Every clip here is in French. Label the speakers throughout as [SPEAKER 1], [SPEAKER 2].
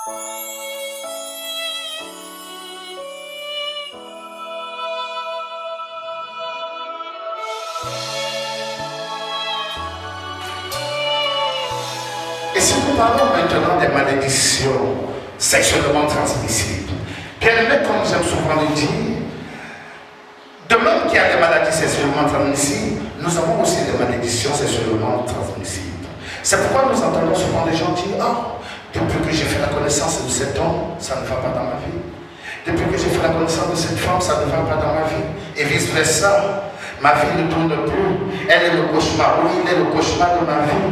[SPEAKER 1] Et si nous parlons maintenant des malédictions sexuellement transmissibles, bien aimé, comme j'aime souvent le dire, de même qu'il y a des maladies sexuellement transmissibles, nous avons aussi des malédictions sexuellement transmissibles. C'est pourquoi nous entendons souvent des gens dire: ah, depuis que j'ai fait la connaissance de cet homme, ça ne va pas dans ma vie. Depuis que j'ai fait la connaissance de cette femme, ça ne va pas dans ma vie. Et vice-versa. Ma vie ne tourne plus. Elle est le cauchemar. Oui, il est le cauchemar de ma vie.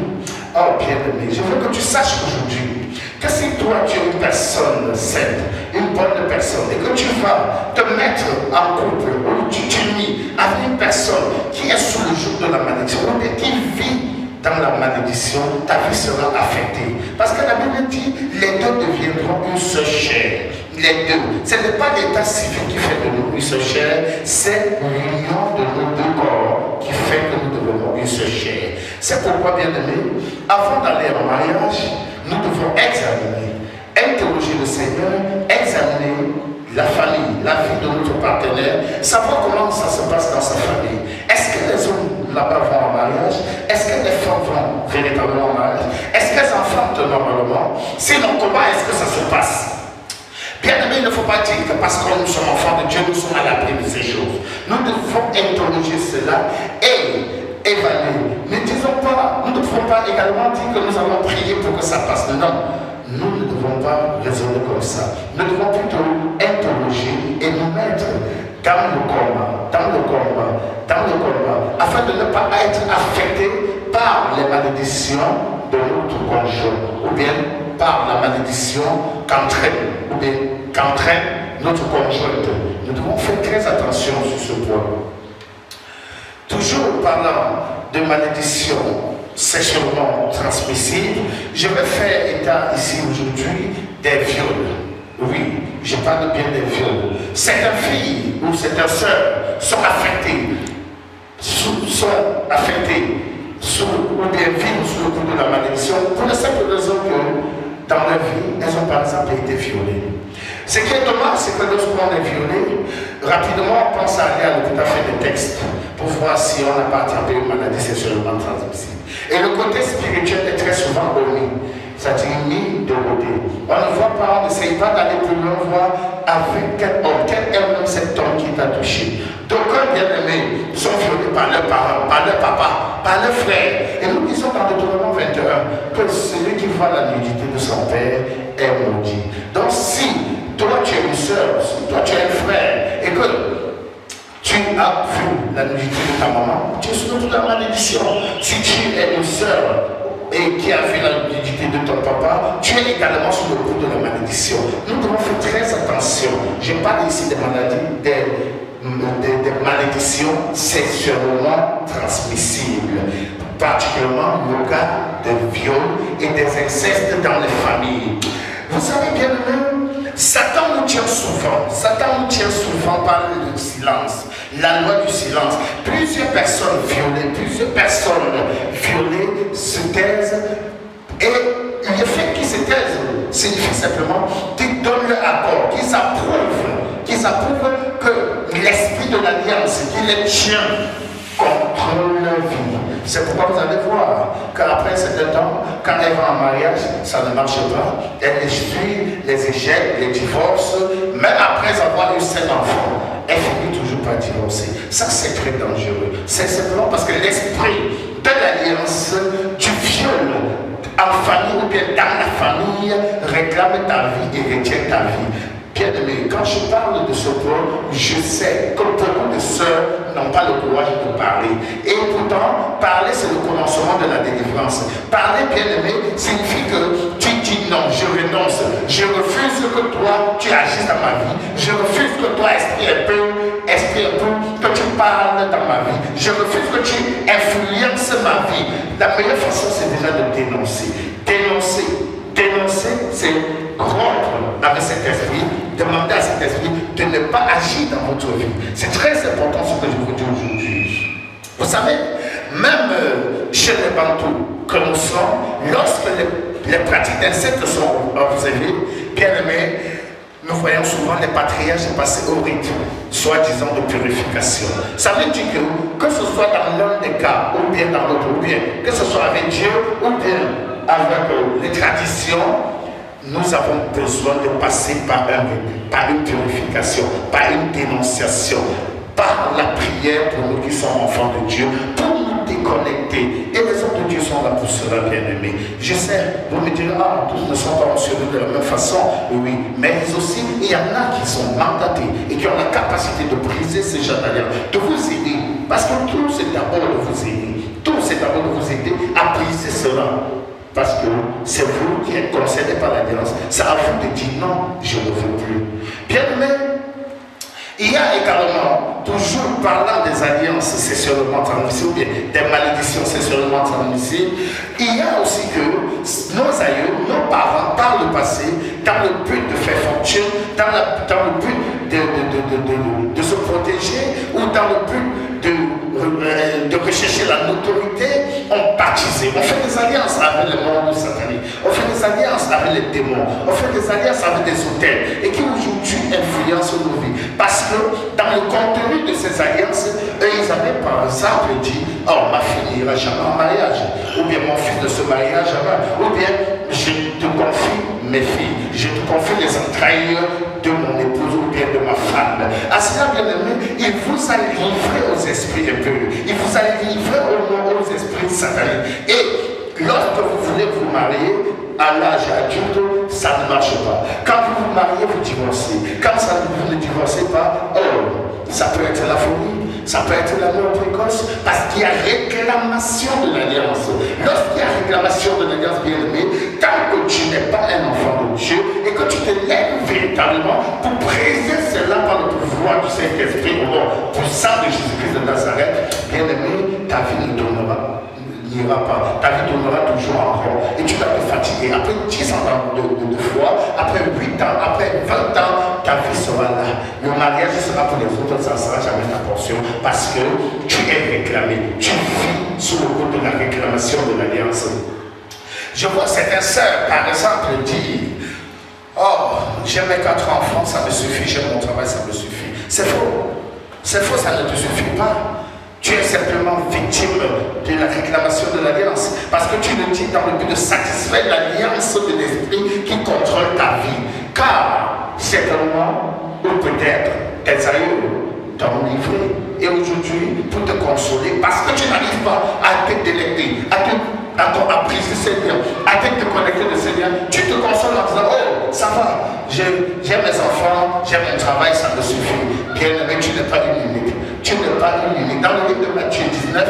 [SPEAKER 1] Oh, bien-aimé, je veux que tu saches aujourd'hui que si toi tu es une personne sainte, une bonne personne, et que tu vas te mettre en couple, ou tu t'unis avec une personne qui est sous le joug de la malédiction, ou qui vit dans la malédiction, ta vie sera affectée. Parce que la Bible dit, les deux deviendront une seule chair. Les deux. Ce n'est pas l'état civil qui fait de nous une seule chair, c'est l'union de nos deux corps qui fait que nous devenons une seule chair. C'est pourquoi, bien aimé, avant d'aller en mariage, nous devons examiner, interroger le Seigneur, examiner la famille, la vie de notre partenaire, savoir comment ça se passe dans sa famille. Est-ce que les hommes là-bas vont en mariage? Est-ce que les femmes vont véritablement en mariage? Est-ce qu'elles enfantent normalement? Sinon, comment est-ce que ça se passe? Bien aimé, il ne faut pas dire que parce que nous sommes enfants de Dieu, nous sommes à l'abri de ces choses. Nous devons interroger cela et évaluer. Ne disons pas, nous ne devons pas également dire que nous allons prier pour que ça passe. Non, nous ne devons pas raisonner comme ça. Nous devons plutôt interroger et nous mettre dans le combat, afin de ne pas être affectés par les malédictions de notre conjoint, ou bien par la malédiction qu'entraîne notre conjointe. Nous devons faire très attention sur ce point. Toujours parlant de malédiction sexuellement transmissible, je vais faire état ici aujourd'hui des viols. Oui, je parle bien des viols. Certaines filles ou certaines sœurs sont affectées, ou bien vivent sous le coup de la malédiction pour la simple raison que dans leur vie, elles ont par exemple été violées. Ce qui est dommage, c'est que lorsqu'on est violé, rapidement on pense à aller à l'hôpital faire des tests pour voir si on n'a pas attrapé une maladie sexuellement transmissible. Et le côté spirituel est très souvent omis, c'est-à-dire mis de côté. On ne voit pas, on n'essaye pas d'aller plus loin, voir avec quel homme, quel est même cet homme qui t'a touché. D'aucuns bien-aimés sont violés par leurs parents, par leur papa, par leurs frères. Et nous disons dans Deutéronome 21 que celui qui voit la nudité de son père est maudit. Donc si toi tu es une soeur, si toi tu es un frère, et que tu as vu la nudité de ta maman, tu es sous toute la malédiction. Si tu es une soeur et qui a vu la nudité de ton papa, tu es également sous le coup de la malédiction. Nous devons faire très attention. Je parle ici des maladies, des malédictions sexuellement transmissibles, particulièrement le cas des viols et des incestes dans les familles. Vous savez bien, Satan nous tient souvent par le silence, la loi du silence. Plusieurs personnes violées se taisent, et le fait qu'ils se taisent signifie simplement qu'ils donnent leur accord, qu'ils approuvent que l'esprit de l'alliance qui les tient contrôle leur vie. C'est pourquoi vous allez voir qu'après un certain temps, quand elle va en mariage, ça ne marche pas. Elle essuie les échecs, les divorces, mais après avoir eu 7 enfants, elle finit toujours par divorcer. Ça, c'est très dangereux. C'est simplement parce que l'esprit de l'alliance, du viol en famille ou bien dans la famille, réclame ta vie et retient ta vie. Bien aimé, quand je parle de ce point, je sais que beaucoup de sœurs n'ont pas le courage de parler. Et pourtant, parler, c'est le commencement de la délivrance. Parler, bien aimé, signifie que tu dis non, je renonce. Je refuse que toi, tu agisses dans ma vie. Je refuse que toi, esprit un peu, que tu parles dans ma vie. Je refuse que tu influences ma vie. La meilleure façon, c'est déjà de dénoncer. Dénoncer, c'est rompre avec cet esprit, demander à cet esprit de ne pas agir dans votre vie. C'est très important ce que je vous dis aujourd'hui. Vous savez, même chez les Bantous que nous sommes, lorsque Les pratiques d'inceste sont observées. Bien aimé, nous voyons souvent les patriarches passer au rite, soi-disant de purification. Ça veut dire que ce soit dans l'un des cas, ou bien dans l'autre, ou bien que ce soit avec Dieu, ou bien avec les traditions, nous avons besoin de passer par une purification, par une dénonciation, par la prière pour nous qui sommes enfants de Dieu, pour nous déconnecter. Et les hommes de Dieu sont là pour cela, bien-aimés. Je sais, vous me direz, tous ne sont pas mentionnés de la même façon. Oui, mais aussi, il y en a qui sont mandatés et qui ont la capacité de briser ces gens d'alliance, de vous aider. Parce que tout, c'est d'abord de vous aider. Tout, c'est d'abord de vous aider à briser cela. Parce que c'est vous qui êtes concernés par l'alliance. C'est à vous de dire non, je ne veux plus. Bien-aimé, il y a également, toujours parlant des alliances sexuellement transmissibles, ou bien des malédictions sexuellement transmissibles, il y a aussi que nos aïeux, nos parents, par le passé, dans le but de faire fortune, dans le but de se protéger, ou dans le but de rechercher la notoriété, ont baptisé. On fait des alliances avec le monde satanique, on fait des alliances avec les démons, on fait des alliances avec des hôtels, et qui aujourd'hui influencent nos vies. Parce que dans le contenu de ces alliances, eux, ils avaient par exemple dit, oh, ma fille n'ira jamais en mariage, ou bien mon fils ne se mariera jamais, ou bien je te confie mes filles, je te confie les entrailles de mon épouse ou bien de ma femme. À cela, bien aimé, il vous a livré aux esprits impurs, il vous a livré aux esprits sataniques. Et lorsque vous voulez vous marier à l'âge adulte, ça ne marche pas. Quand vous vous mariez, vous divorcez. Quand vous ne divorcez pas, ça peut être la folie, ça peut être la mort précoce, parce qu'il y a réclamation de l'alliance. Lorsqu'il y a réclamation de l'alliance, bien aimé, tant que tu n'es pas un enfant de Dieu et que tu te lèves véritablement pour briser cela par le pouvoir du Saint-Esprit, au nom puissant de Jésus-Christ de Nazareth, bien aimé, ta vie ne n'ira pas. Ta vie tournera toujours en rond. Et tu vas te fatiguer. Après 10 ans de foi, après 8 ans, après 20 ans, ta vie sera là. Le mariage sera pour les autres, ça ne sera jamais ta portion. Parce que tu es réclamé. Tu vis sous le coup de la réclamation de l'alliance. Je vois certains sœurs, par exemple, dire: oh, j'ai mes 4 enfants, ça me suffit, j'aime mon travail, ça me suffit. C'est faux. C'est faux, ça ne te suffit pas. Tu es simplement victime de la réclamation de l'alliance. Parce que tu le dis dans le but de satisfaire l'alliance de l'esprit qui contrôle ta vie. Car, certainement, ou peut-être, tes aïeux t'ont livré. Et aujourd'hui, pour te consoler, parce que tu n'arrives pas à te délecter, à briser ces liens, à te connecter de ces liens, tu te consoles en disant: oh, ça va, j'ai mes enfants, j'ai mon travail, ça me suffit. Bien aimé, tu n'es pas unique. Tu n'es pas unique. Dans le livre de Matthieu 19,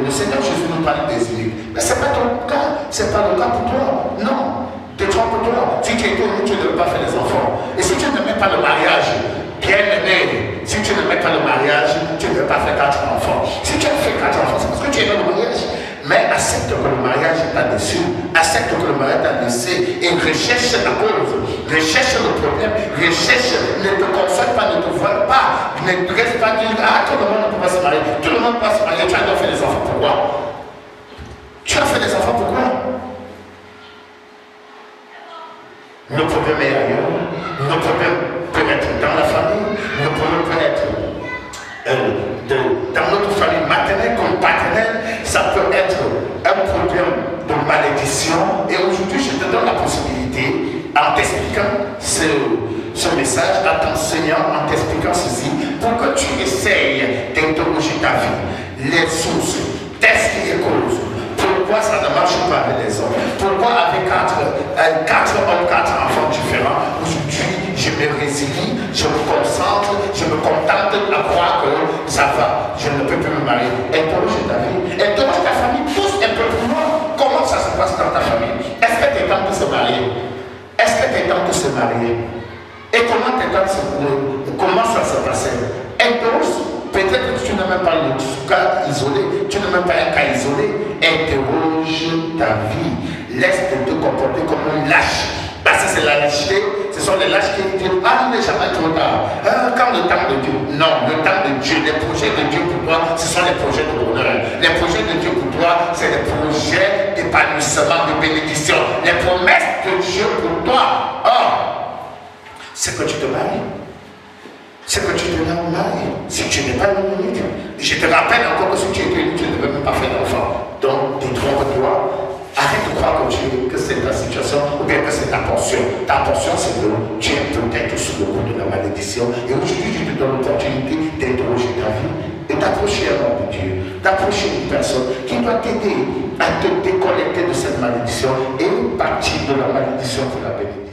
[SPEAKER 1] le Seigneur Jésus nous parle des uniques. Mais ce n'est pas ton cas, ce n'est pas le cas pour toi. Non, détrompe-toi. Si tu es unique, tu ne veux pas faire des enfants. Et si tu ne mets pas le mariage, bien aimé, si tu ne mets pas le mariage, tu ne veux pas faire 4 enfants. Si tu as fait 4 enfants, c'est parce que tu es dans le mariage. Mais accepte que le mariage t'a déçu, accepte que le mariage t'a laissé et recherche la cause, recherche le problème, recherche, ne te console pas, ne te voile pas, ne reste pas dire: ah, tout le monde ne peut pas se marier, tout le monde peut pas se marier, tu as fait des enfants, pourquoi? Tu as fait des enfants, pourquoi? Le problème est ailleurs, le problème peut être dans la famille, le problème peut être dans notre famille maternelle comme paternelle, ça peut être un problème de malédiction. Et aujourd'hui, je te donne la possibilité, en t'expliquant ce message, en t'enseignant, en t'expliquant ceci, pour que tu essayes d'interroger ta vie, les sources, qu'est-ce qui est cause. Pourquoi ça ne marche pas avec les hommes? Pourquoi avec 4 hommes, 4 enfants différents, aujourd'hui je me résilie, je me concentre, je me contente à croire que ça va, je ne peux plus me marier? Interroge ta vie, interroge ta famille, pousse un peu plus loin. Comment ça se passe dans ta famille? Est-ce que tu es temps de se marier? Est-ce que tu es temps de se marier? Et comment tu es temps de se marier? Comment ça se passait? Interroge. Peut-être que tu n'as même pas le cas isolé, tu n'as même pas un cas isolé. Interroge ta vie. Laisse-te te comporter comme un lâche. Parce que c'est la lâcheté, ce sont les lâches qui disent: ah, il n'est jamais trop tard. Quand le temps de Dieu. Non, le temps de Dieu, les projets de Dieu pour toi, ce sont les projets de bonheur. Les projets de Dieu pour toi, c'est les projets de d'épanouissement, de bénédiction, les promesses de Dieu pour toi. Or, c'est que tu te maries. C'est que tu te maries. Si tu n'es pas une unique, je te rappelle encore que si tu étais unique, tu ne devais même pas faire d'enfant. Donc, détrompe-toi. Arrête de croire que c'est ta situation ou bien que c'est ta portion. Ta portion, c'est que tu es peut-être sous le coup de la malédiction. Et aujourd'hui, je te donne l'opportunité d'interroger ta vie et d'approcher un homme de Dieu, d'approcher une personne qui doit t'aider à te déconnecter de cette malédiction et partir de la malédiction pour la bénédiction.